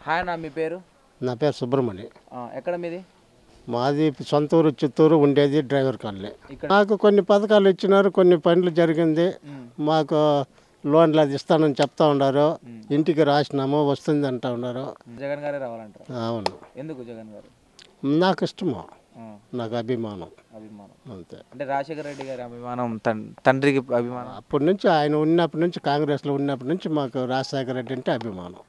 Hi నా మీ పేరు? నా పేరు సుబ్రహ్మణ్యం. ఎక్కడ మీది? మాది సొంత ఊరు చిత్తూరు, ఉండేది డ్రైవర్ కాలనీ. నాకు కొన్ని పథకాలు ఇచ్చినారు, కొన్ని పనులు జరిగింది. మాకు లోన్లు అది ఇస్తానని చెప్తా ఉన్నారు. ఇంటికి రాసినాము, వస్తుంది అంటా ఉన్నారు. జగన్ గారే రావాలంటారు? అవును. ఎందుకు జగన్ గారు? నాకు ఇష్టము, నాకు అభిమానం అంతే. అంటే రాజశేఖర రెడ్డి గారి అభిమానం, తండ్రికి అభిమానం. అప్పటి నుంచి ఆయన ఉన్నప్పటి నుంచి, కాంగ్రెస్లో ఉన్నప్పటి నుంచి మాకు రాజశేఖర రెడ్డి అంటే అభిమానం.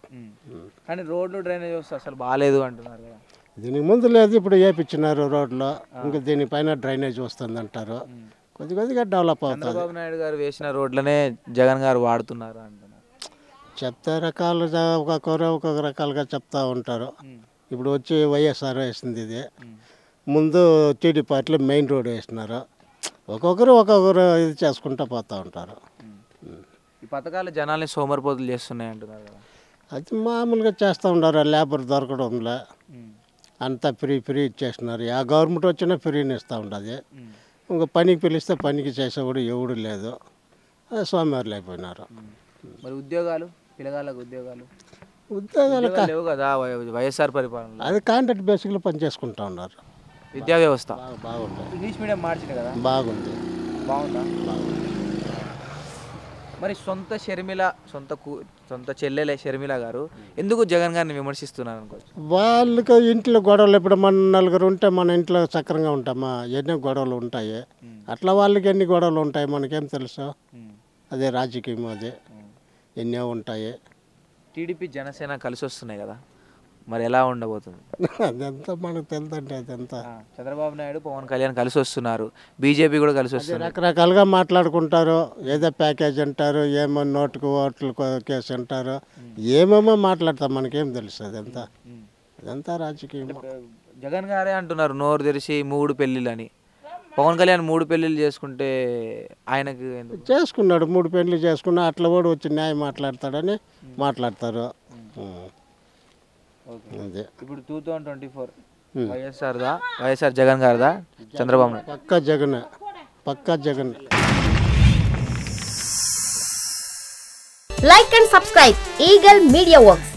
కానీ రోడ్లు డ్రైనేజ్ వస్తే అసలు బాగాలేదు అంటున్నారు కదా. దీనికి ముందు లేదు, ఇప్పుడు వేపించినారు రోడ్లో. ఇంకా దీనిపైన డ్రైనేజ్ వస్తుంది అంటారు. కొద్ది కొద్దిగా డెవలప్ అవుతుంది. చంద్రబాబు నాయుడు గారు వేసిన రోడ్లనే జగన్ గారు వాడుతున్నారు అంటున్నారు. చెప్తే రకాలుగా ఒక్కొక్క రకాలుగా చెప్తా ఉంటారు. ఇప్పుడు వచ్చి వైఎస్ఆర్ వేసింది ఇది. ముందు టీడీ పార్టీలో మెయిన్ రోడ్ వేసినారు. ఒక్కొక్కరు ఇది చేసుకుంటూ పోతూ ఉంటారు. ఈ పథకాలు జనాల్ని సోమరిపోతులు చేస్తున్నాయి అంటున్నారు కదా. అది మామూలుగా చేస్తూ ఉన్నారు. లేబర్ దొరకడంలో అంతా ఫ్రీ ఇచ్చేసినారు. ఆ గవర్నమెంట్ వచ్చినా ఫ్రీని ఇస్తూ ఉంటుంది. ఇంకా పనికి పిలిస్తే పనికి చేసేవాడు ఎవడు లేదు. సోమవారులు అయిపోయినారు. మరి ఉద్యోగాలు, పిల్లగాళ్ళకు ఉద్యోగాలు లేవు కదా వైఎస్ఆర్ పరిపాలన. అది కాంట్రాక్ట్ బేసిక్లో పని చేసుకుంటూ ఉన్నారు. విద్యా వ్యవస్థ బాగుంది. ఇంగ్లీష్ మీడియం మార్చింది కదా, బాగుంది. బాగుందా? బాగుంది. మరి సొంత చెల్లెలే షర్మిల గారు ఎందుకు జగన్ గారిని విమర్శిస్తున్నారు అనుకోవచ్చు? వాళ్ళకి ఇంట్లో గొడవలు, ఇప్పుడు మన నలుగురు ఉంటే మన ఇంట్లో చక్రంగా ఉంటామా? ఎన్నో గొడవలు ఉంటాయి. అట్లా వాళ్ళకి ఎన్ని గొడవలు ఉంటాయి మనకేం తెలుసు? అదే రాజకీయం, అదే ఎన్నో ఉంటాయి. టీడీపీ జనసేన కలిసి వస్తున్నాయి కదా, మరి ఎలా ఉండబోతుంది? అదంతా మనకు తెలుదండి. అదంతా చంద్రబాబు నాయుడు, పవన్ కళ్యాణ్ కలిసి వస్తున్నారు, బీజేపీ కూడా కలిసి వస్తున్నారు. రకరకాలుగా మాట్లాడుకుంటారు. ఏదో ప్యాకేజ్ అంటారు, ఏమో నోటుకు ఓట్లు కేసు అంటారు, ఏమేమో మాట్లాడతాం. మనకేం తెలుసు? అదంతా రాజకీయం. జగన్ గారే అంటున్నారు నోరు తెరిచి 3 పెళ్ళిళ్ళు అని. పవన్ కళ్యాణ్ 3 పెళ్ళిళ్ళు చేసుకుంటే ఆయనకు చేసుకున్నాడు. 3 పెళ్ళిళ్ళు చేసుకున్నా అట్లా కూడా వచ్చి న్యాయం మాట్లాడతాడని మాట్లాడతారు. అదే ఇప్పుడు 2024 వైఎస్ఆర్ జగన్ గారిదా, చంద్రబాబు నాయుడు? పక్కా Jagan. Like and subscribe Eagle Media Works.